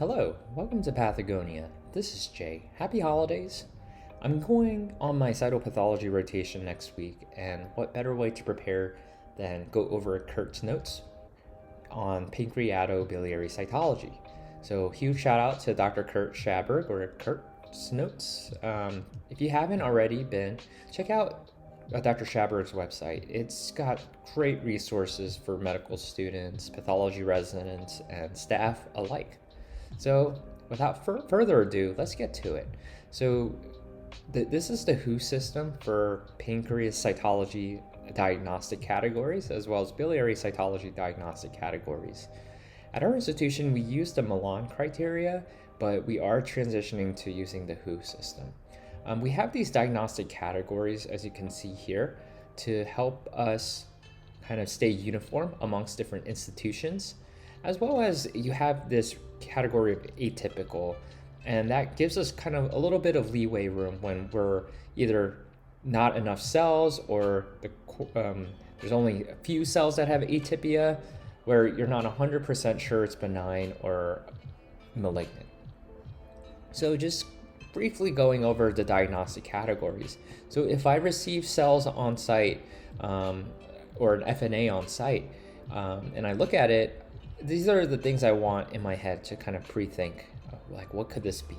Hello, welcome to Pathagonia. This is Jay. Happy holidays. I'm going on my cytopathology rotation next week, and what better way to prepare than go over Kurt's notes on Pancreatobiliary Cytology. So huge shout out to Dr. Kurt Schaberg, or Kurt's notes. If you haven't already been, check out Dr. Schaberg's website. It's got great resources for medical students, pathology residents, and staff alike. So without further ado, let's get to it. So this is the WHO system for pancreas cytology diagnostic categories, as well as biliary cytology diagnostic categories. At our institution, we use the Milan criteria, but we are transitioning to using the WHO system. We have these diagnostic categories, as you can see here, to help us kind of stay uniform amongst different institutions, as well as you have this category of atypical, and that gives us kind of a little bit of leeway room when we're either not enough cells or there's only a few cells that have atypia, where you're not 100% sure it's benign or malignant. So just briefly going over the diagnostic categories. So if I receive cells on site or an FNA on site, and I look at it, these are the things I want in my head to kind of pre-think, like what could this be?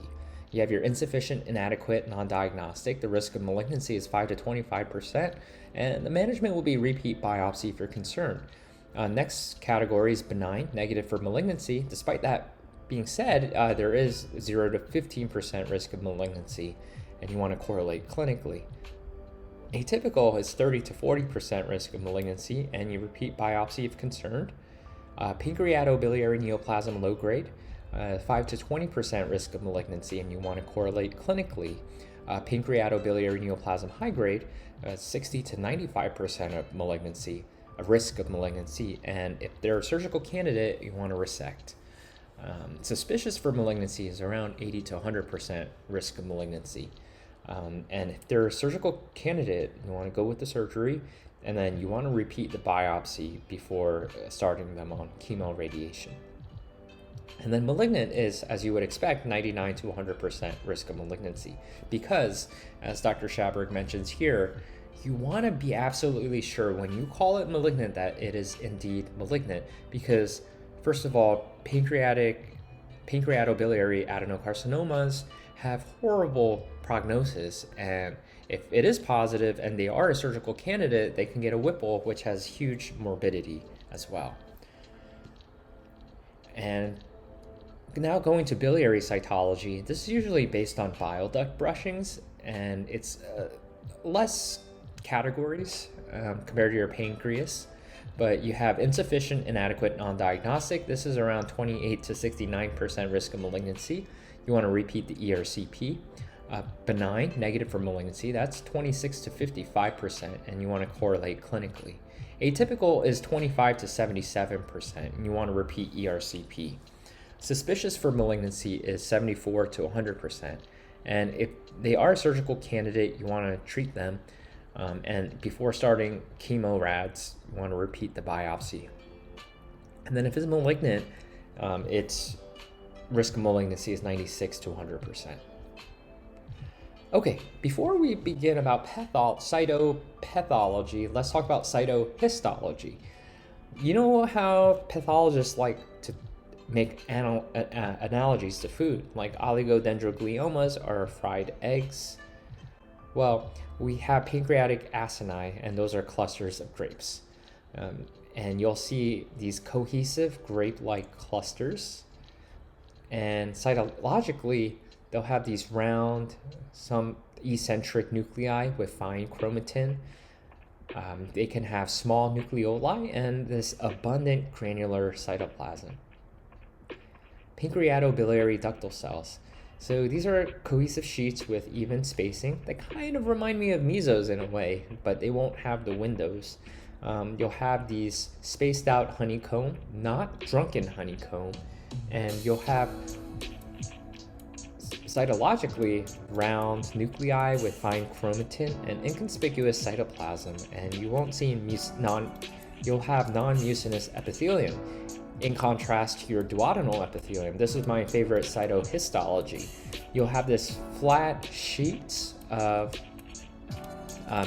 You have your insufficient, inadequate, non-diagnostic. The risk of malignancy is 5 to 25%, and the management will be repeat biopsy if you're concerned. Next category is benign, negative for malignancy. Despite that being said, there is 0 to 15% risk of malignancy, and you want to correlate clinically. Atypical is 30 to 40% risk of malignancy, and you repeat biopsy if concerned. Pancreatobiliary neoplasm low grade, 5 to 20% risk of malignancy, and you want to correlate clinically. Pancreatobiliary neoplasm high grade, 60 to 95% of malignancy, a risk of malignancy, and if they're a surgical candidate, you want to resect. Suspicious for malignancy is around 80 to 100% risk of malignancy. And if they're a surgical candidate, you want to go with the surgery, and then you want to repeat the biopsy before starting them on chemo radiation. And then malignant is, as you would expect, 99 to 100% risk of malignancy, because, as Dr. Schaberg mentions here, you want to be absolutely sure when you call it malignant that it is indeed malignant, because first of all, pancreatobiliary adenocarcinomas have horrible prognosis, and if it is positive and they are a surgical candidate, they can get a Whipple, which has huge morbidity as well. And now going to biliary cytology, this is usually based on bile duct brushings, and it's less categories compared to your pancreas, but you have insufficient, inadequate, non-diagnostic. This is around 28 to 69% risk of malignancy. You want to repeat the ERCP. Benign, negative for malignancy, that's 26 to 55%, and you want to correlate clinically. Atypical is 25 to 77%, and you want to repeat ERCP. Suspicious for malignancy is 74 to 100%, and if they are a surgical candidate, you want to treat them, and before starting chemo rads, you want to repeat the biopsy. And then if it's malignant, its risk of malignancy is 96 to 100%. Okay, before we begin about cytopathology, let's talk about cytohistology. You know how pathologists like to make analogies to food, like oligodendrogliomas are fried eggs? Well, we have pancreatic acini, and those are clusters of grapes. And you'll see these cohesive grape-like clusters, and cytologically, they'll have these round, some eccentric nuclei with fine chromatin. They can have small nucleoli and this abundant granular cytoplasm. Pancreatobiliary ductal cells. So these are cohesive sheets with even spacing. They kind of remind me of mesos in a way, but they won't have the windows. You'll have these spaced out honeycomb, not drunken honeycomb, and you'll have cytologically round nuclei with fine chromatin and inconspicuous cytoplasm, and you won't see you'll have non-mucinous epithelium. In contrast to your duodenal epithelium, this is my favorite cytohistology. You'll have this flat sheets of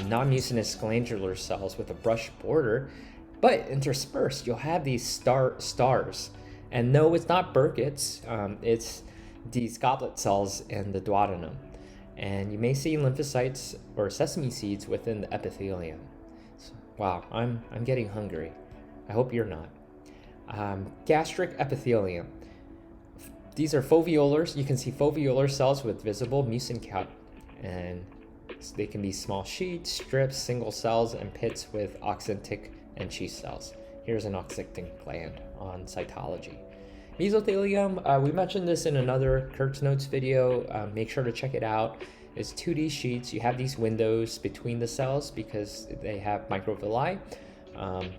non-mucinous glandular cells with a brush border, but interspersed you'll have these stars. And no, it's not Burkitt's, it's these goblet cells in the duodenum. And you may see lymphocytes or sesame seeds within the epithelium. So, wow, I'm getting hungry. I hope you're not. Gastric epithelium. These are foveolars. You can see foveolar cells with visible mucin cap, and they can be small sheets, strips, single cells, and pits with oxyntic and Chi cells. Here's an oxyntic gland on cytology. Mesothelium, we mentioned this in another Kurt's Notes video. Make sure to check it out. It's 2D sheets. You have these windows between the cells because they have microvilli.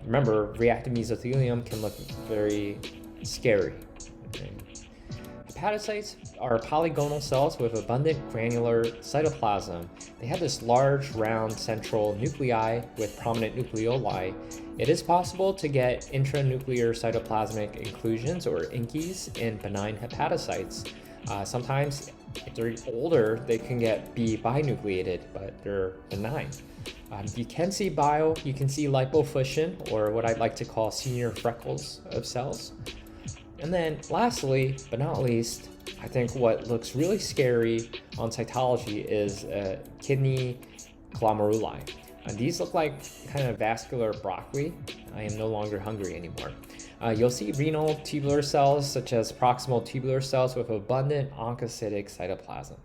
Remember, reactive mesothelium can look very scary. Okay. Hepatocytes are polygonal cells with abundant granular cytoplasm. They have this large, round central nuclei with prominent nucleoli. It is possible to get intranuclear cytoplasmic inclusions or INCIs in benign hepatocytes. Sometimes, if they're older, they can be binucleated, but they're benign. You can see bile, you can see lipofuscin, or what I'd like to call senior freckles of cells. And then lastly, but not least, I think what looks really scary on cytology is kidney glomeruli. These look like kind of vascular broccoli. I am no longer hungry anymore. You'll see renal tubular cells such as proximal tubular cells with abundant oncocytic cytoplasm.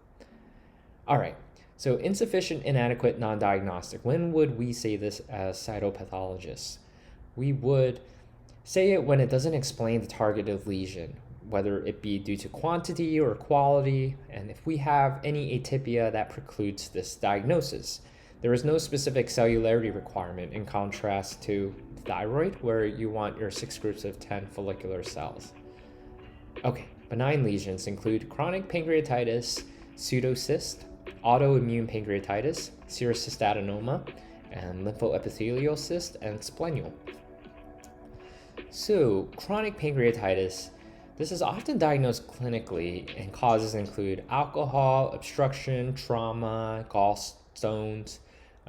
All right, so insufficient, inadequate, non-diagnostic. When would we say this as cytopathologists? We would say it when it doesn't explain the targeted lesion, whether it be due to quantity or quality, and if we have any atypia that precludes this diagnosis. There is no specific cellularity requirement in contrast to thyroid, where you want your 6 groups of 10 follicular cells. Okay, benign lesions include chronic pancreatitis, pseudocyst, autoimmune pancreatitis, serous cystadenoma, and lymphoepithelial cyst, and splenial. So, chronic pancreatitis, this is often diagnosed clinically, and causes include alcohol, obstruction, trauma, gallstones,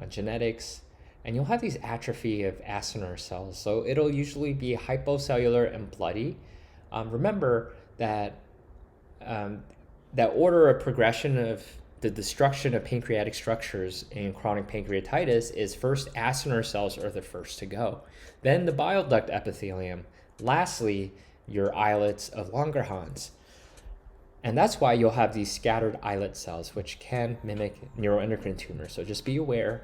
genetics, and you'll have these atrophy of acinar cells. So it'll usually be hypocellular and bloody. Remember that that order of progression of the destruction of pancreatic structures in chronic pancreatitis is first acinar cells are the first to go, then the bile duct epithelium, lastly your islets of Langerhans. And that's why you'll have these scattered islet cells, which can mimic neuroendocrine tumors. So just be aware.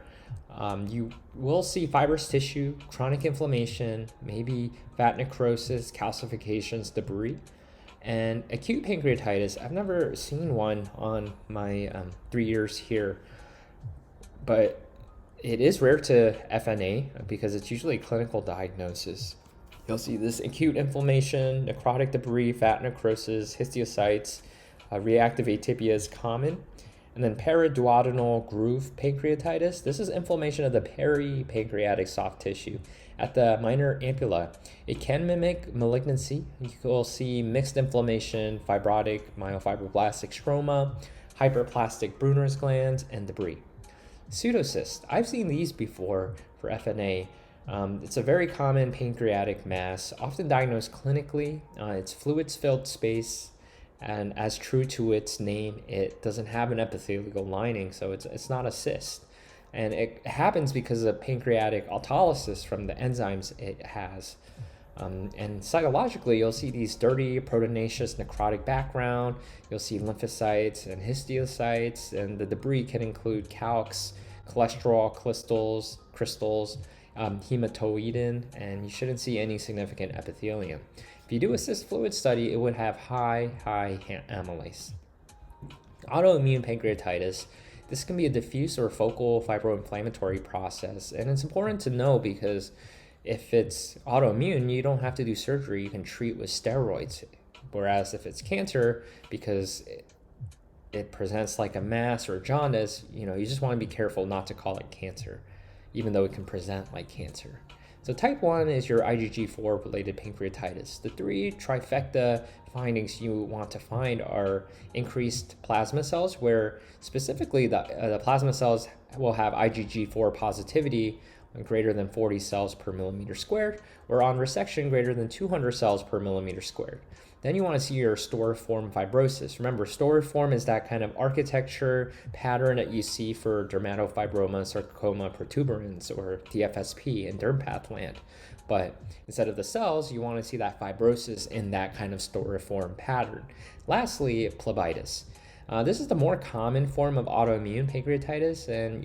You will see fibrous tissue, chronic inflammation, maybe fat necrosis, calcifications, debris. And acute pancreatitis, I've never seen one on my 3 years here, but it is rare to FNA because it's usually a clinical diagnosis. You'll see this acute inflammation, necrotic debris, fat necrosis, histiocytes, reactive atypia is common. And then periduodenal groove pancreatitis. This is inflammation of the peripancreatic soft tissue at the minor ampulla. It can mimic malignancy. You'll see mixed inflammation, fibrotic, myofibroblastic stroma, hyperplastic Brunner's glands, and debris. Pseudocyst. I've seen these before for FNA. It's a very common pancreatic mass, often diagnosed clinically. It's fluids-filled space, and as true to its name, it doesn't have an epithelial lining, so it's not a cyst. And it happens because of pancreatic autolysis from the enzymes it has. And cytologically, you'll see these dirty, proteinaceous, necrotic background. You'll see lymphocytes and histiocytes, and the debris can include calx, cholesterol crystals, hematoidin, and you shouldn't see any significant epithelium. If you do a cyst fluid study, it would have high amylase. Autoimmune pancreatitis. This can be a diffuse or focal fibroinflammatory process, and it's important to know because if it's autoimmune, you don't have to do surgery. You can treat with steroids. Whereas if it's cancer, because it presents like a mass or jaundice, you just want to be careful not to call it cancer, even though it can present like cancer. So type 1 is your IgG4 related pancreatitis. The three trifecta findings you want to find are increased plasma cells, where specifically the plasma cells will have IgG4 positivity on greater than 40 cells per millimeter squared, or on resection greater than 200 cells per millimeter squared. Then you want to see your storiform fibrosis. Remember, storiform is that kind of architecture pattern that you see for dermatofibroma, sarcoma protuberans, or DFSP in derm path land. But instead of the cells, you want to see that fibrosis in that kind of storiform pattern. Lastly, phlebitis. This is the more common form of autoimmune pancreatitis, and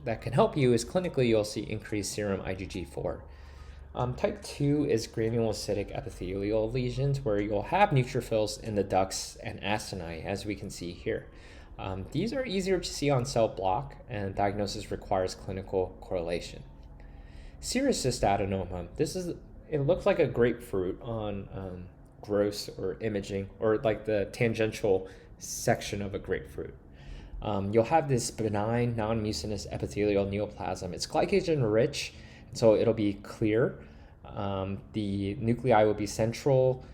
that can help you is clinically you'll see increased serum IgG4. Type 2 is granulocytic epithelial lesions, where you'll have neutrophils in the ducts and acini, as we can see here. These are easier to see on cell block, and diagnosis requires clinical correlation. Serous cystadenoma. It looks like a grapefruit on gross or imaging, or like the tangential section of a grapefruit. You'll have this benign non-mucinous epithelial neoplasm. It's glycogen rich, so it'll be clear. The nuclei will be central,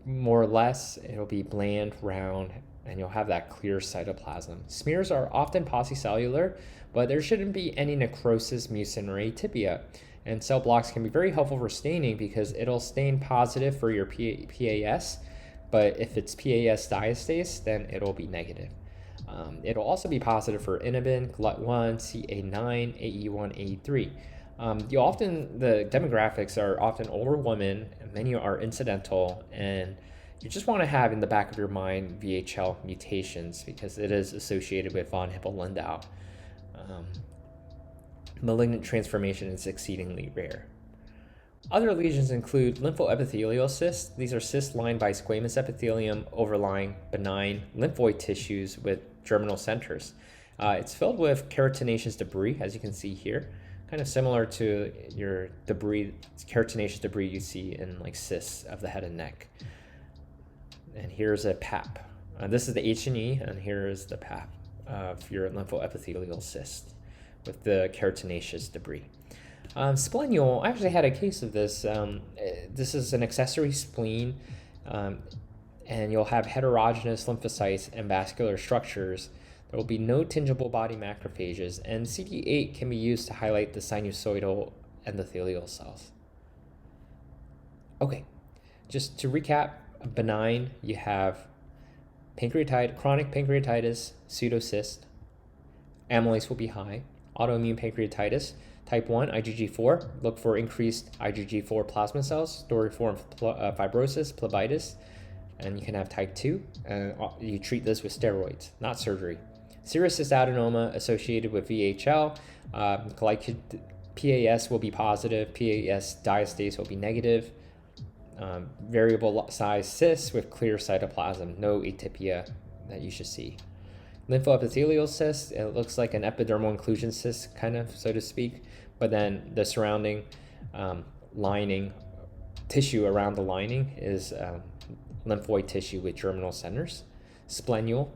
more or less. It'll be bland, round, and you'll have that clear cytoplasm. Smears are often paucicellular, but there shouldn't be any necrosis, mucin, or atypia. And cell blocks can be very helpful for staining because it'll stain positive for your PAS, but if it's PAS diastase, then it'll be negative. It'll also be positive for inhibin, GLUT1, CA9, AE1, AE3. The demographics are often older women, and many are incidental, and you just want to have in the back of your mind VHL mutations because it is associated with von Hippel-Lindau. Malignant transformation is exceedingly rare. Other lesions include lymphoepithelial cysts. These are cysts lined by squamous epithelium overlying benign lymphoid tissues with germinal centers. It's filled with keratinaceous debris, as you can see here, kind of similar to your keratinaceous debris you see in like cysts of the head and neck. And here's a PAP. This is the H&E, and here is the PAP of your lymphoepithelial cyst with the keratinaceous debris. Splenial, I actually had a case of this. This is an accessory spleen, and you'll have heterogeneous lymphocytes and vascular structures. There will be no tingible body macrophages, and CD8 can be used to highlight the sinusoidal endothelial cells. Okay, just to recap, benign, you have chronic pancreatitis, pseudocyst, amylase will be high. Autoimmune pancreatitis, type 1, IgG4, look for increased IgG4 plasma cells, storiform fibrosis, phlebitis, and you can have type 2, and you treat this with steroids, not surgery. Serous cystadenoma associated with VHL, PAS will be positive, PAS diastase will be negative, variable size cysts with clear cytoplasm, no atypia that you should see. Lymphoepithelial cyst, it looks like an epidermal inclusion cyst, kind of, so to speak, but then the surrounding lining, tissue around the lining is lymphoid tissue with germinal centers. Splenial,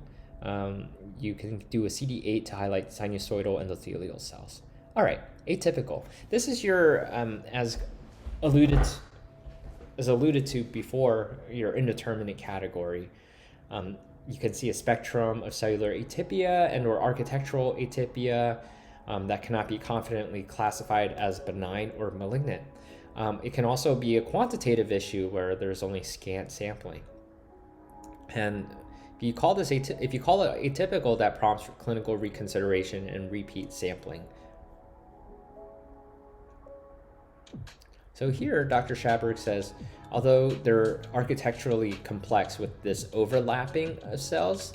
you can do a CD8 to highlight sinusoidal endothelial cells. All right, atypical. This is your, as alluded to before, your indeterminate category. You can see a spectrum of cellular atypia and or architectural atypia that cannot be confidently classified as benign or malignant. It can also be a quantitative issue where there's only scant sampling. And if you call it atypical, that prompts for clinical reconsideration and repeat sampling. So here, Dr. Schaberg says, although they're architecturally complex with this overlapping of cells,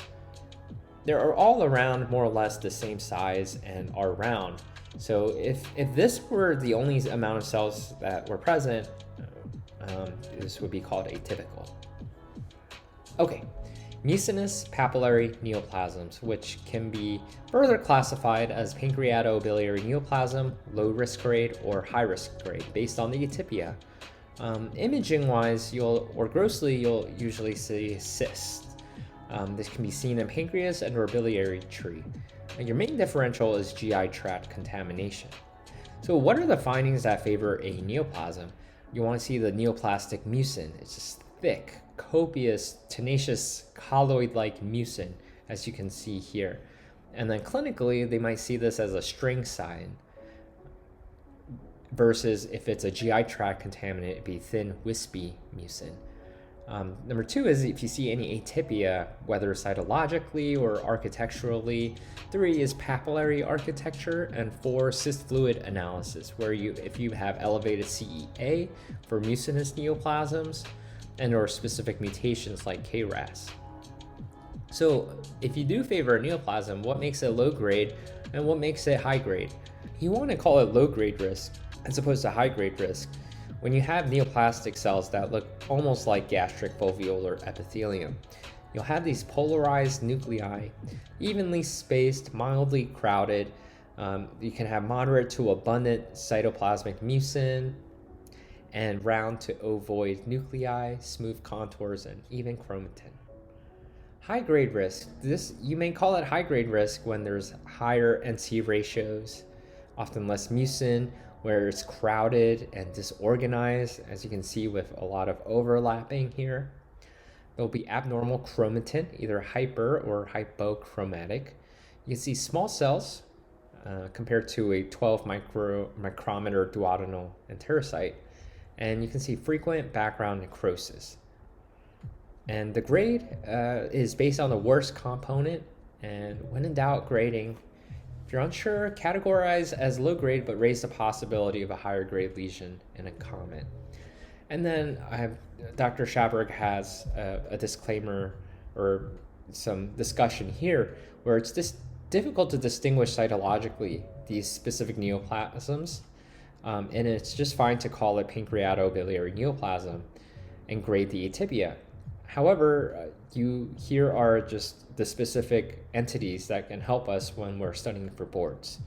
they are all around more or less the same size and are round. So if this were the only amount of cells that were present, this would be called atypical. Okay, mucinous papillary neoplasms, which can be further classified as pancreatobiliary neoplasm, low risk grade or high risk grade based on the atypia. Imaging wise, you'll usually see cysts. This can be seen in pancreas and or biliary tree. And your main differential is GI tract contamination. So what are the findings that favor a neoplasm? You want to see the neoplastic mucin. It's just thick, copious, tenacious, colloid-like mucin, as you can see here. And then clinically, they might see this as a string sign, versus if it's a GI tract contaminant, it'd be thin, wispy mucin. Number two is if you see any atypia, whether cytologically or architecturally. 3 is papillary architecture, and 4, cyst fluid analysis, where if you have elevated CEA for mucinous neoplasms and or specific mutations like KRAS. So if you do favor a neoplasm, what makes it low grade and what makes it high grade? You want to call it low grade risk as opposed to high grade risk when you have neoplastic cells that look almost like gastric foveolar epithelium. You'll have these polarized nuclei, evenly spaced, mildly crowded. You can have moderate to abundant cytoplasmic mucin and round to ovoid nuclei, smooth contours, and even chromatin. High grade risk. You may call it high grade risk when there's higher NC ratios, often less mucin, where it's crowded and disorganized, as you can see with a lot of overlapping here. There'll be abnormal chromatin, either hyper or hypochromatic. You can see small cells compared to a 12 micrometer duodenal enterocyte, and you can see frequent background necrosis. And the grade is based on the worst component, and when in doubt, grading. If you're unsure, categorize as low grade, but raise the possibility of a higher grade lesion in a comment. And then Dr. Schaberg has a disclaimer or some discussion here where it's difficult to distinguish cytologically these specific neoplasms, and it's just fine to call it pancreatobiliary neoplasm and grade the atypia. However, here are just the specific entities that can help us when we're studying for boards.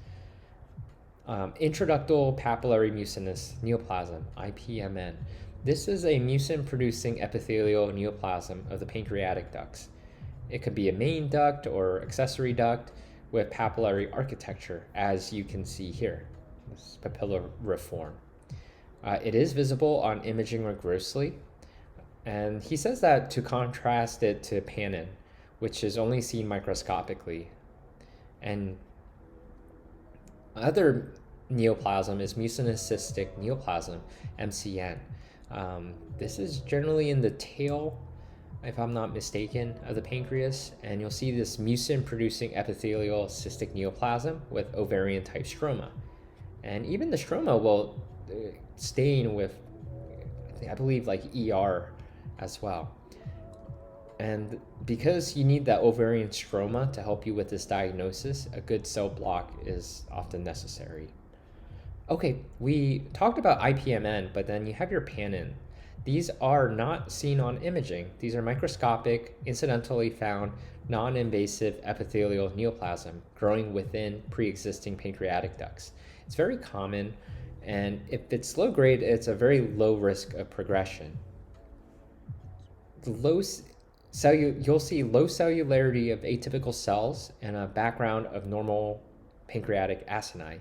Intraductal papillary mucinous neoplasm, IPMN. This is a mucin-producing epithelial neoplasm of the pancreatic ducts. It could be a main duct or accessory duct with papillary architecture, as you can see here. This is papillariform. It is visible on imaging or grossly, and he says that to contrast it to Pannin, which is only seen microscopically. And other neoplasm is mucinous cystic neoplasm, MCN. This is generally in the tail, if I'm not mistaken, of the pancreas, and you'll see this mucin-producing epithelial cystic neoplasm with ovarian-type stroma. And even the stroma will stain with, I believe, like ER as well. And because you need that ovarian stroma to help you with this diagnosis, a good cell block is often necessary. Okay, we talked about IPMN, but then you have your Pannin. These are not seen on imaging. These are microscopic, incidentally found, non-invasive epithelial neoplasm growing within pre-existing pancreatic ducts. It's very common, and if it's low grade, it's a very low risk of progression. You'll see low cellularity of atypical cells and a background of normal pancreatic acini.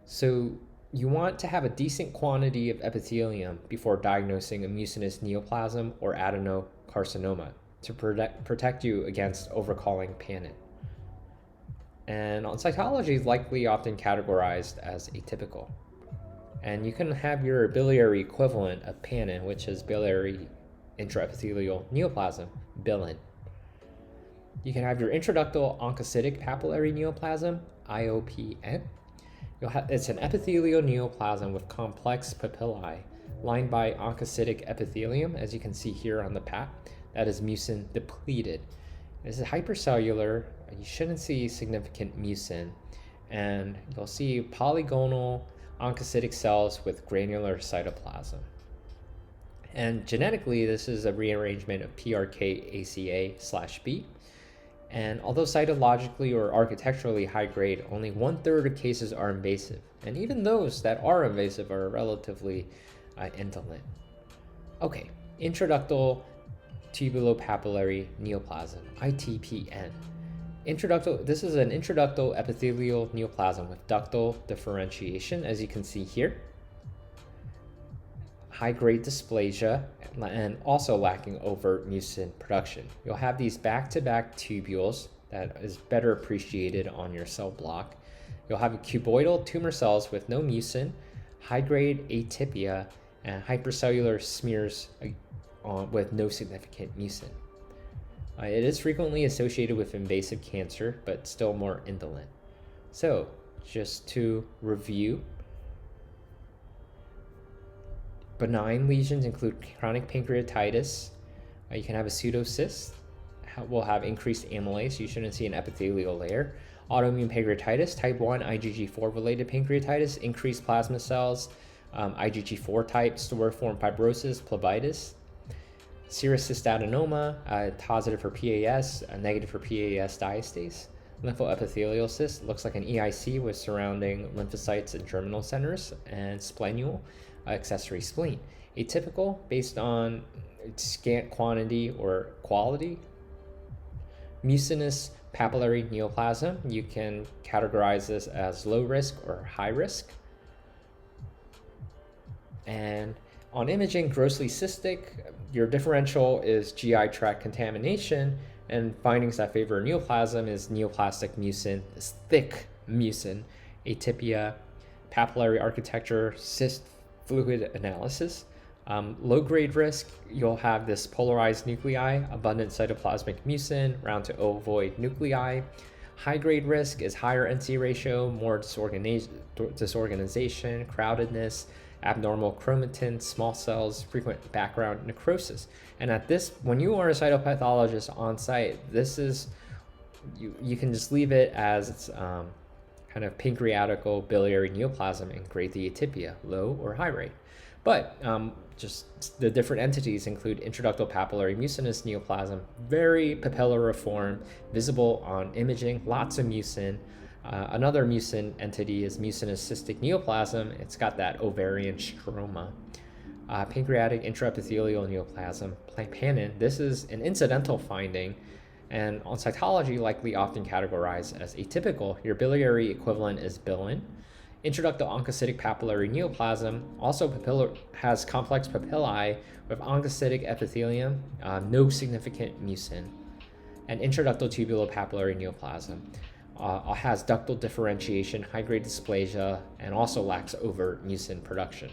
So you want to have a decent quantity of epithelium before diagnosing a mucinous neoplasm or adenocarcinoma to protect you against overcalling Pannin. And on cytology is likely often categorized as atypical. And you can have your biliary equivalent of Pannin, which is biliary intraepithelial neoplasm, bilin. You can have your intraductal oncocytic papillary neoplasm, IOPN. It's an epithelial neoplasm with complex papillae lined by oncocytic epithelium, as you can see here on the PAP, that is mucin depleted. This is hypercellular. You shouldn't see significant mucin, and you'll see polygonal oncocytic cells with granular cytoplasm. And genetically, this is a rearrangement of PRKACA/B. And although cytologically or architecturally high grade, only 1/3 of cases are invasive. And even those that are invasive are relatively indolent. Okay, intraductal tubulopapillary neoplasm, ITPN. This is an intraductal epithelial neoplasm with ductal differentiation, as you can see here. High-grade dysplasia and also lacking overt mucin production. You'll have these back-to-back tubules that is better appreciated on your cell block. You'll have cuboidal tumor cells with no mucin, high-grade atypia, and hypercellular smears with no significant mucin. It is frequently associated with invasive cancer, but still more indolent. So, just to review, benign lesions include chronic pancreatitis. You can have a pseudocyst. Will have increased amylase. You shouldn't see an epithelial layer. Autoimmune pancreatitis, type 1 IgG4 related pancreatitis, increased plasma cells, IgG4 type, storiform fibrosis, phlebitis. Serous cystadenoma, positive for PAS, negative for PAS diastase. Lymphoepithelial cyst looks like an EIC with surrounding lymphocytes and germinal centers, and splenule, accessory spleen. Atypical based on scant quantity or quality. Mucinous papillary neoplasm, you can categorize this as low risk or high risk. And on imaging, grossly cystic, your differential is GI tract contamination, and findings that favor neoplasm is neoplastic mucin, this thick mucin, atypia, papillary architecture, cyst fluid analysis. Low-grade risk, you'll have this polarized nuclei, abundant cytoplasmic mucin, round to ovoid nuclei. High-grade risk is higher NC ratio, more disorganization, crowdedness, abnormal chromatin, small cells, frequent background necrosis. And when you are a cytopathologist on site, this is, you can just leave it as it's kind of pancreaticobiliary neoplasm and grade the atypia, low or high rate. But just the different entities include intraductal papillary mucinous neoplasm, very papillariform, visible on imaging, lots of mucin. Another mucin entity is mucinous cystic neoplasm. It's got that ovarian stroma. Pancreatic intraepithelial neoplasm, panin. This is an incidental finding, and on cytology likely often categorized as atypical. Your biliary equivalent is bilin. Intraductal oncocytic papillary neoplasm also has complex papillae with oncocytic epithelium, no significant mucin. And intraductal tubulopapillary neoplasm has ductal differentiation, high-grade dysplasia, and also lacks overt mucin production.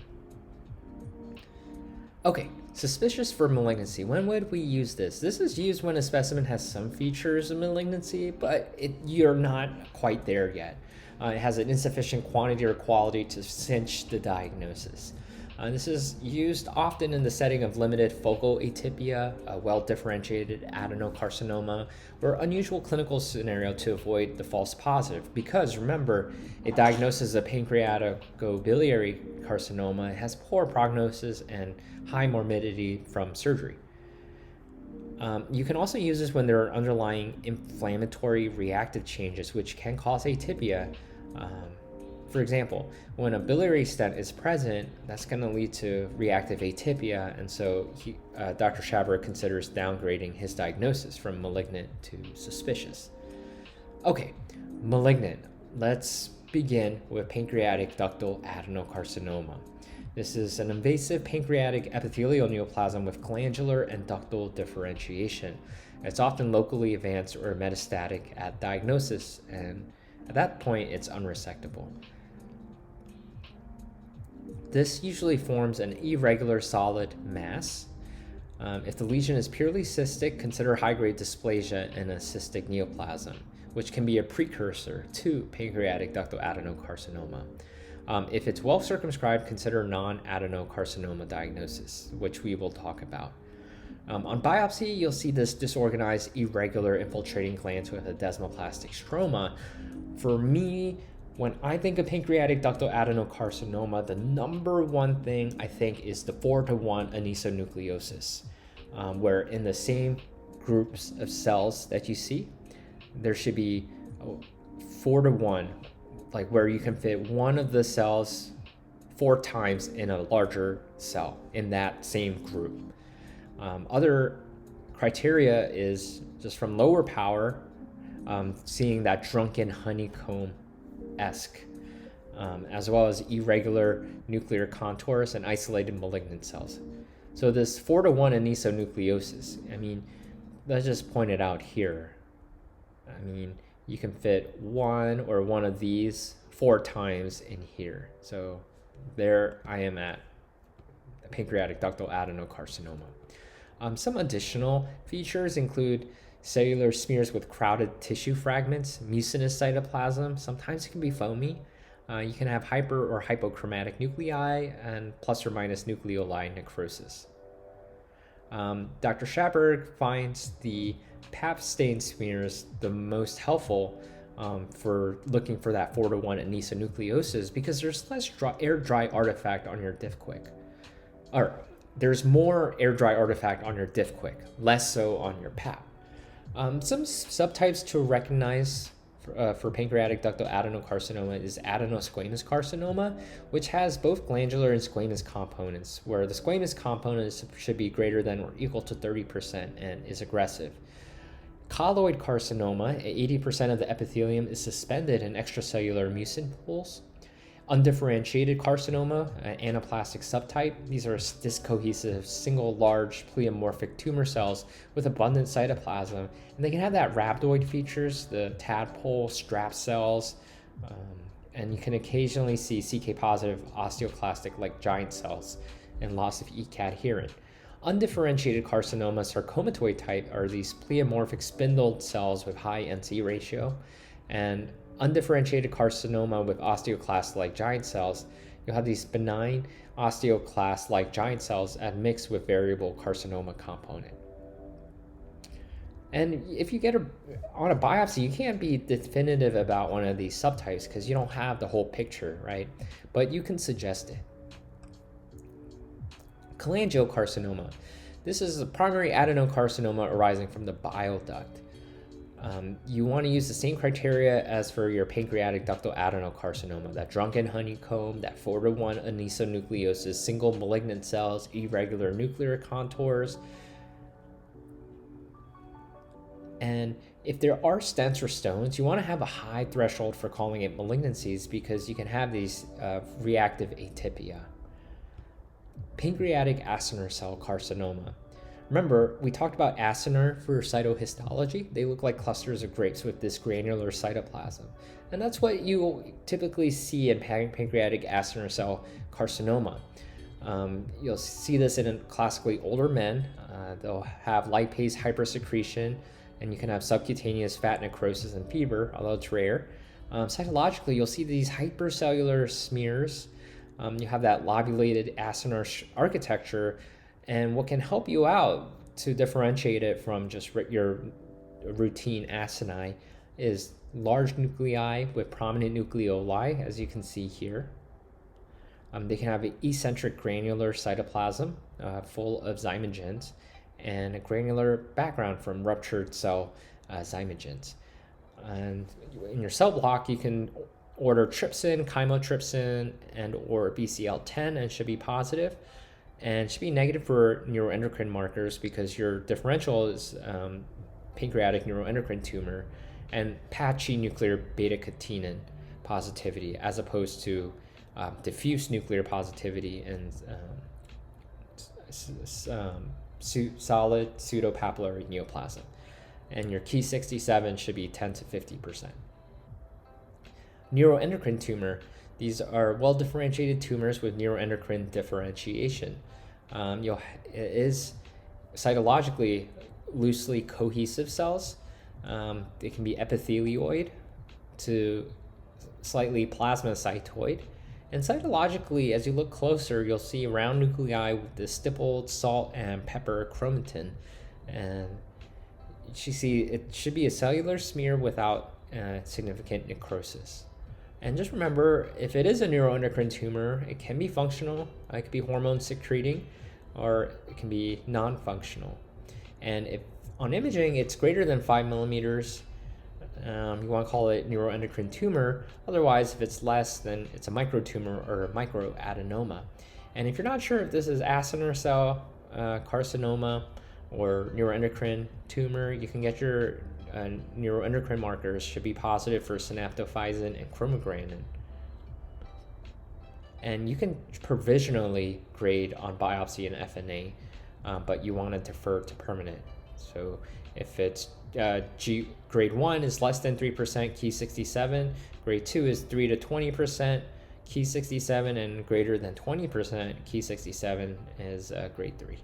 Okay, suspicious for malignancy. When would we use this? This is used when a specimen has some features of malignancy, but you're not quite there yet. It has an insufficient quantity or quality to cinch the diagnosis. This is used often in the setting of limited focal atypia, a well-differentiated adenocarcinoma, or unusual clinical scenario to avoid the false positive. Because remember, a diagnosis of pancreaticobiliary carcinoma has poor prognosis and high morbidity from surgery. You can also use this when there are underlying inflammatory reactive changes which can cause atypia. For example, when a biliary stent is present, that's going to lead to reactive atypia, and so Dr. Schaber considers downgrading his diagnosis from malignant to suspicious. Okay, malignant. Let's begin with pancreatic ductal adenocarcinoma. This is an invasive pancreatic epithelial neoplasm with glandular and ductal differentiation. It's often locally advanced or metastatic at diagnosis, and at that point, it's unresectable. This usually forms an irregular solid mass. If the lesion is purely cystic, consider high-grade dysplasia and a cystic neoplasm, which can be a precursor to pancreatic ductal adenocarcinoma. If it's well circumscribed, consider non-adenocarcinoma diagnosis, which we will talk about. On biopsy, you'll see this disorganized, irregular infiltrating glands with a desmoplastic stroma. For me, when I think of pancreatic ductal adenocarcinoma, the number one thing I think is the 4-to-1 anisonucleosis, where in the same groups of cells that you see, there should be 4-to-1, like where you can fit one of the cells 4 times in a larger cell in that same group. Other criteria is just from lower power, seeing that drunken honeycomb-esque, as well as irregular nuclear contours and isolated malignant cells. So this 4-to-1 anisonucleosis, I mean, let's just point it out here. I mean, you can fit one of these 4 times in here. So there I am at pancreatic ductal adenocarcinoma. Some additional features include cellular smears with crowded tissue fragments, mucinous cytoplasm. Sometimes it can be foamy. You can have hyper or hypochromatic nuclei and plus or minus nucleoli necrosis. Dr. Schaberg finds the pap stain smears the most helpful for looking for that 4-to-1 anisonucleosis because there's less air-dry artifact on your diff quick. Or there's more air-dry artifact on your diff quick, less so on your pap. Some subtypes to recognize for pancreatic ductal adenocarcinoma is adenosquamous carcinoma, which has both glandular and squamous components, where the squamous components should be greater than or equal to 30% and is aggressive. Colloid carcinoma, 80% of the epithelium is suspended in extracellular mucin pools. Undifferentiated carcinoma, anaplastic subtype. These are discohesive, single large pleomorphic tumor cells with abundant cytoplasm, and they can have that rhabdoid features, the tadpole, strap cells, and you can occasionally see CK positive osteoclastic like giant cells and loss of E-cadherent. Undifferentiated carcinoma sarcomatoid type are these pleomorphic spindled cells with high NC ratio, and undifferentiated carcinoma with osteoclast-like giant cells, you'll have these benign osteoclast-like giant cells admixed with variable carcinoma component. And if you get on a biopsy, you can't be definitive about one of these subtypes because you don't have the whole picture, right? But you can suggest it. Cholangiocarcinoma. This is a primary adenocarcinoma arising from the bile duct. You want to use the same criteria as for your pancreatic ductal adenocarcinoma, that drunken honeycomb, that 4-to-1 anisonucleosis, single malignant cells, irregular nuclear contours. And if there are stents or stones, you want to have a high threshold for calling it malignancies because you can have these reactive atypia. Pancreatic acinar cell carcinoma. Remember, we talked about acinar for cytohistology. They look like clusters of grapes with this granular cytoplasm. And that's what you typically see in pancreatic acinar cell carcinoma. You'll see this in classically older men. They'll have lipase hypersecretion, and you can have subcutaneous fat necrosis and fever, although it's rare. Cytologically, you'll see these hypercellular smears. You have that lobulated acinar architecture. And what can help you out to differentiate it from just your routine acini is large nuclei with prominent nucleoli, as you can see here. They can have an eccentric granular cytoplasm full of zymogens and a granular background from ruptured cell zymogens. And in your cell block, you can order trypsin, chymotrypsin, and or BCL10, and it should be positive. And should be negative for neuroendocrine markers because your differential is pancreatic neuroendocrine tumor and patchy nuclear beta-catenin positivity as opposed to diffuse nuclear positivity and solid pseudopapillary neoplasm. And your Ki67 should be 10 to 50%. Neuroendocrine tumor. These are well-differentiated tumors with neuroendocrine differentiation. It is cytologically loosely cohesive cells. They can be epithelioid to slightly plasmacytoid. And cytologically, as you look closer, you'll see round nuclei with the stippled salt and pepper chromatin. And you see it should be a cellular smear without significant necrosis. And just remember, if it is a neuroendocrine tumor, it can be functional. It could be hormone secreting, or it can be non-functional. And if on imaging it's greater than 5 millimeters, you want to call it neuroendocrine tumor. Otherwise, if it's less, then it's a microtumor or a microadenoma. And if you're not sure if this is acinar cell carcinoma or neuroendocrine tumor, you can get your neuroendocrine markers should be positive for synaptophysin and chromogranin. And you can provisionally grade on biopsy and FNA, but you want to defer to permanent. So if it's grade 1 is less than 3% Ki67, grade 2 is 3 to 20% Ki67, and greater than 20% Ki67 is grade 3.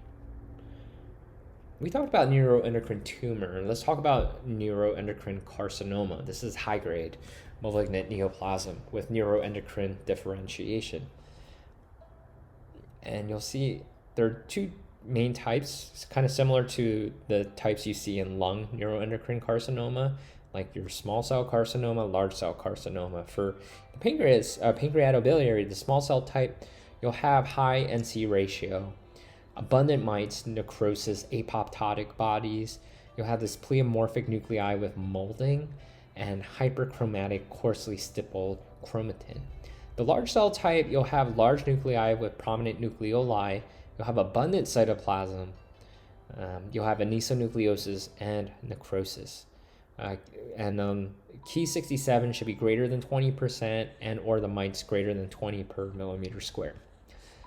We talked about neuroendocrine tumor. Let's talk about neuroendocrine carcinoma. This is high-grade malignant neoplasm with neuroendocrine differentiation. And you'll see there are two main types. It's kind of similar to the types you see in lung neuroendocrine carcinoma, like your small cell carcinoma, large cell carcinoma. For the pancreatobiliary, the small cell type, you'll have high NC ratio, abundant mites, necrosis, apoptotic bodies. You'll have this pleomorphic nuclei with molding and hyperchromatic coarsely stippled chromatin. The large cell type, you'll have large nuclei with prominent nucleoli. You'll have abundant cytoplasm. You'll have anisonucleosis and necrosis. Ki67 should be greater than 20% and or the mites greater than 20 per millimeter square.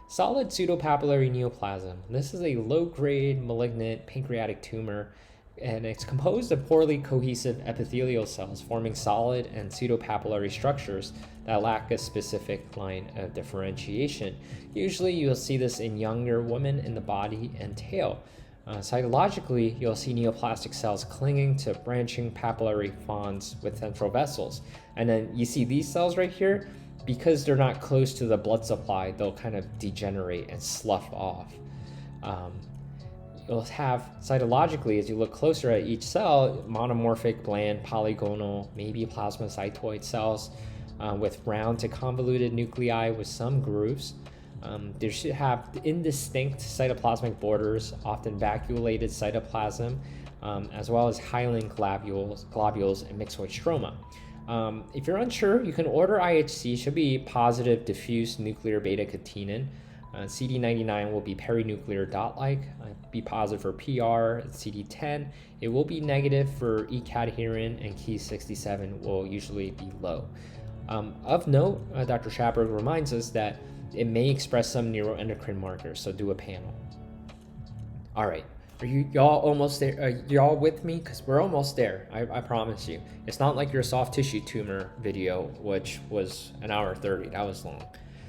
Solid pseudopapillary neoplasm. This is a low-grade malignant pancreatic tumor, and it's composed of poorly cohesive epithelial cells forming solid and pseudopapillary structures that lack a specific line of differentiation. Usually you'll see this in younger women in the body and tail. Cytologically, you'll see neoplastic cells clinging to branching papillary fronds with central vessels. And then you see these cells right here, because they're not close to the blood supply, they'll kind of degenerate and slough off. You'll have cytologically, as you look closer at each cell, monomorphic, bland, polygonal, maybe plasmacytoid cells with round to convoluted nuclei with some grooves. They should have indistinct cytoplasmic borders, often vacuolated cytoplasm, as well as hyaline globules and myxoid stroma. If you're unsure, you can order IHC. Should be positive diffuse nuclear beta-catenin. CD99 will be perinuclear dot-like, be positive for PR, CD10. It will be negative for E-cadherin, and Ki67 will usually be low. Of note, Dr. Schaberg reminds us that it may express some neuroendocrine markers, so do a panel. All right. Are y'all almost there? Are y'all with me? Because we're almost there. I promise you. It's not like your soft tissue tumor video, which was an hour 30. That was long.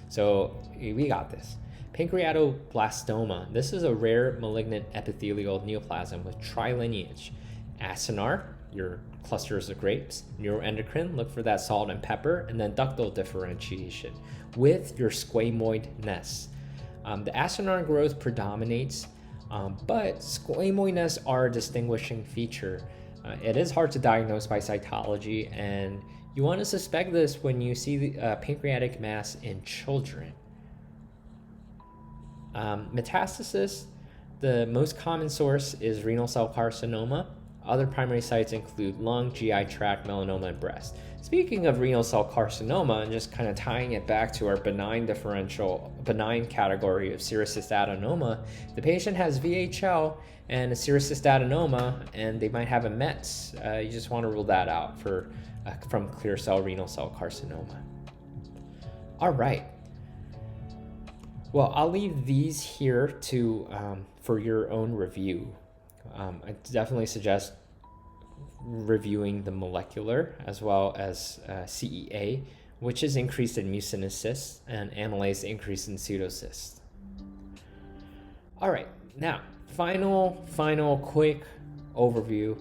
So we got this. Pancreatoblastoma. This is a rare malignant epithelial neoplasm with trilineage. Acinar, your clusters of grapes. Neuroendocrine, look for that salt and pepper. And then ductal differentiation with your squamoid nests. The acinar growth predominates, but squamoid nests are a distinguishing feature. It is hard to diagnose by cytology, and you want to suspect this when you see the pancreatic mass in children. Metastasis, the most common source is renal cell carcinoma. Other primary sites include lung, GI tract, melanoma, and breast. Speaking of renal cell carcinoma, and just kind of tying it back to our benign category of serous cystadenoma, the patient has VHL and a serous cystadenoma, and they might have a METS. You just want to rule that out from clear cell renal cell carcinoma. All right. Well, I'll leave these here for your own review. I definitely suggest reviewing the molecular as well as CEA, which is increased in mucinous cysts, and amylase increase in pseudocysts. All right, now final quick overview.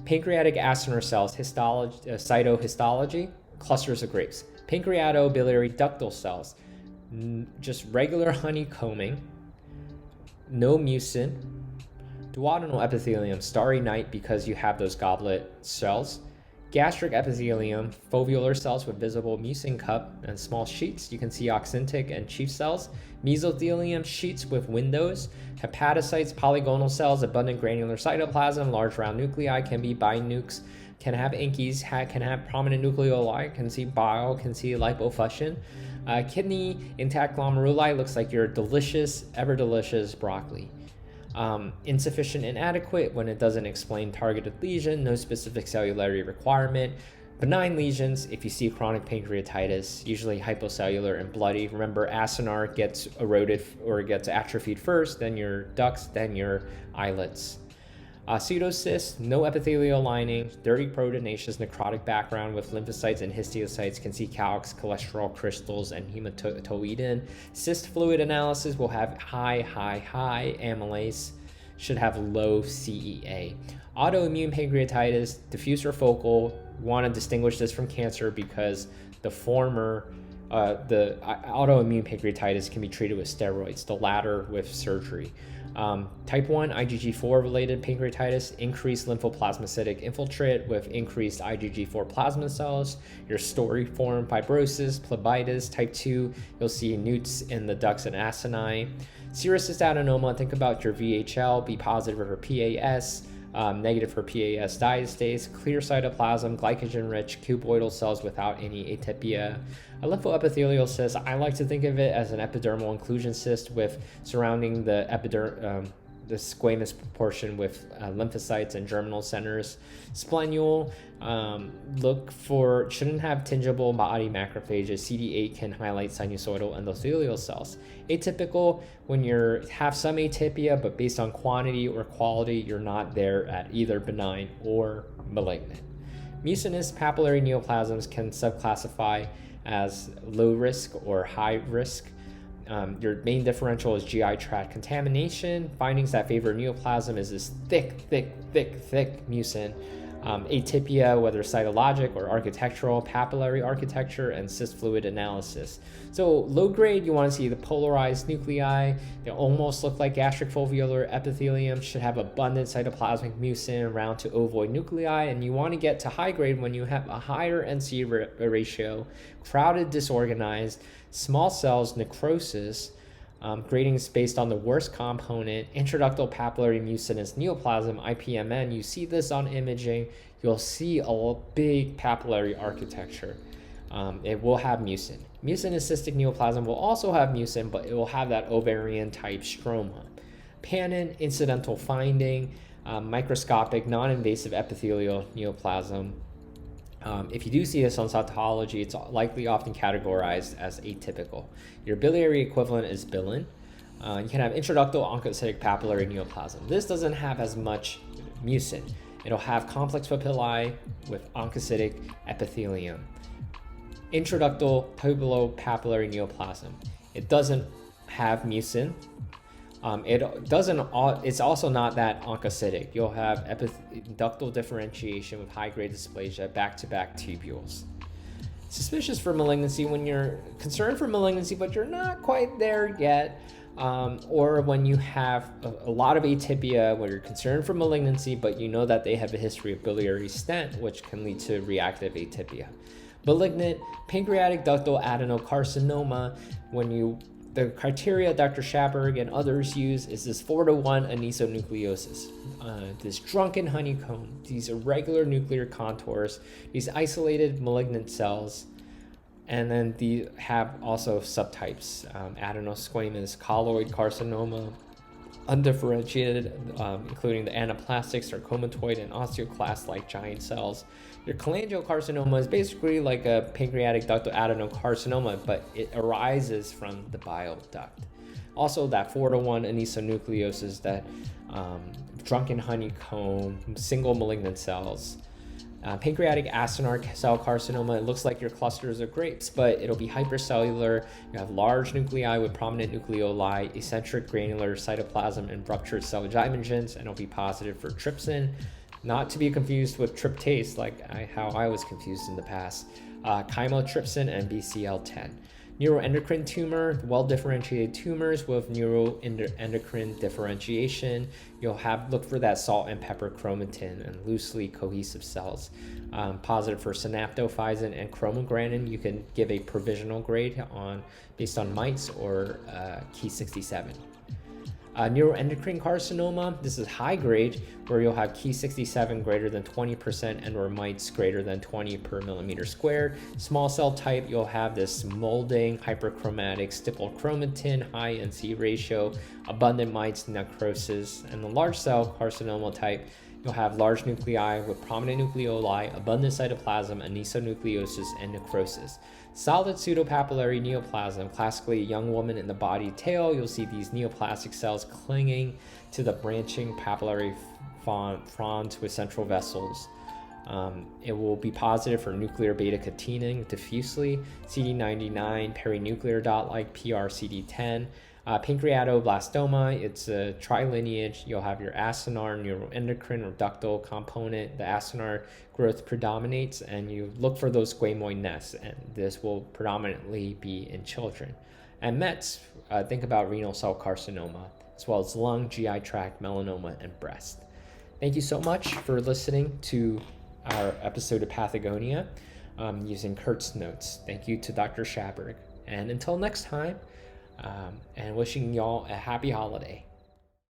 Pancreatic acinar cells, cytohistology, clusters of grapes. Pancreatobiliary ductal cells, just regular honeycombing, no mucin. Duodenal epithelium, starry night because you have those goblet cells. Gastric epithelium, foveolar cells with visible mucin cup and small sheets. You can see oxyntic and chief cells. Mesothelium, sheets with windows. Hepatocytes, polygonal cells, abundant granular cytoplasm, large round nuclei, can be binukes, can have inkies, can have prominent nucleoli, can see bile, can see lipofuscin. Kidney, intact glomeruli, looks like your delicious, ever delicious broccoli. Insufficient, inadequate when it doesn't explain targeted lesion, no specific cellularity requirement. Benign lesions, if you see chronic pancreatitis, usually hypocellular and bloody. Remember, acinar gets eroded or gets atrophied first, then your ducts, then your islets. Pseudocysts, no epithelial lining, dirty proteinaceous necrotic background with lymphocytes and histiocytes, can see calx, cholesterol crystals, and hematoidin. Cyst fluid analysis will have high amylase, should have low CEA. Autoimmune pancreatitis, diffuse or focal, want to distinguish this from cancer because the autoimmune pancreatitis can be treated with steroids, the latter with surgery. Type 1 IgG4 related pancreatitis, increased lymphoplasmacytic infiltrate with increased IgG4 plasma cells. Your storiform fibrosis, phlebitis. Type 2, you'll see newts in the ducts and acini. Serous adenoma, think about your VHL, be positive for PAS, negative for PAS diastase, clear cytoplasm, glycogen-rich cuboidal cells without any atypia. A lymphoepithelial cyst, I like to think of it as an epidermal inclusion cyst with surrounding the the squamous portion with lymphocytes and germinal centers. Splenule, shouldn't have tingible body macrophages. CD8 can highlight sinusoidal endothelial cells. Atypical, when you have some atypia, but based on quantity or quality, you're not there at either benign or malignant. Mucinous papillary neoplasms can subclassify as low risk or high risk. Your main differential is GI tract contamination. Findings that favor neoplasm is this thick mucin. Atypia, whether cytologic or architectural, papillary architecture, and cyst fluid analysis. So low grade, you want to see the polarized nuclei. They almost look like gastric foveolar epithelium, should have abundant cytoplasmic mucin around to ovoid nuclei, and you want to get to high grade when you have a higher NC ratio, crowded, disorganized, small cells, necrosis. Grading is based on the worst component, intraductal papillary mucinous neoplasm, IPMN. You see this on imaging. You'll see a big papillary architecture. It will have mucin. Mucinous cystic neoplasm will also have mucin, but it will have that ovarian type stroma. Pannin, incidental finding, microscopic, non-invasive epithelial neoplasm. If you do see this on cytohistology, it's likely often categorized as atypical. Your biliary equivalent is bilin. You can have intraductal oncocytic papillary neoplasm. This doesn't have as much mucin. It'll have complex papillae with oncocytic epithelium. Intraductal tubulopapillary neoplasm. It doesn't have mucin. It's also not that oncocytic. You'll have ductal differentiation with high-grade dysplasia, back-to-back tubules. Suspicious for malignancy when you're concerned for malignancy, but you're not quite there yet, or when you have a lot of atypia where you're concerned for malignancy, but you know that they have a history of biliary stent, which can lead to reactive atypia. Malignant pancreatic ductal adenocarcinoma, the criteria Dr. Schaberg and others use is this 4:1 anisonucleosis, this drunken honeycomb, these irregular nuclear contours, these isolated malignant cells, and then they have also subtypes, adenosquamous, colloid carcinoma, undifferentiated, including the anaplastic, sarcomatoid, and osteoclast-like giant cells. Your cholangiocarcinoma is basically like a pancreatic ductal adenocarcinoma, but it arises from the bile duct. Also, that 4:1 anisonucleosis, that drunken honeycomb, single malignant cells. Pancreatic acinar cell carcinoma, it looks like your clusters of grapes, but it'll be hypercellular. You have large nuclei with prominent nucleoli, eccentric granular cytoplasm, and ruptured cell zymogens, and it'll be positive for trypsin. Not to be confused with tryptase, how I was confused in the past. Chymotrypsin and BCL10. Neuroendocrine tumor, well-differentiated tumors with neuroendocrine differentiation. You'll look for that salt and pepper chromatin and loosely cohesive cells. Positive for synaptophysin and chromogranin. You can give a provisional grade based on mites or Ki67. Neuroendocrine carcinoma, this is high grade, where you'll have Ki67 greater than 20% and or mites greater than 20 per millimeter squared. Small cell type, you'll have this molding, hyperchromatic stipple chromatin, high NC ratio, abundant mites, necrosis. And the large cell carcinoma type, you'll have large nuclei with prominent nucleoli, abundant cytoplasm, anisonucleosis, and necrosis. Solid pseudopapillary neoplasm, classically a young woman in the body tail, you'll see these neoplastic cells clinging to the branching papillary fronds with central vessels. It will be positive for nuclear beta-catenin diffusely, CD99, perinuclear dot-like PRCD10. Pancreatoblastoma, it's a trilineage. You'll have your acinar neuroendocrine or ductal component. The acinar growth predominates, and you look for those squamoid nests, and this will predominantly be in children. And METs, think about renal cell carcinoma, as well as lung, GI tract, melanoma, and breast. Thank you so much for listening to our episode of Pathagonia using Kurt's notes. Thank you to Dr. Schaberg. And until next time, and wishing y'all a happy holiday.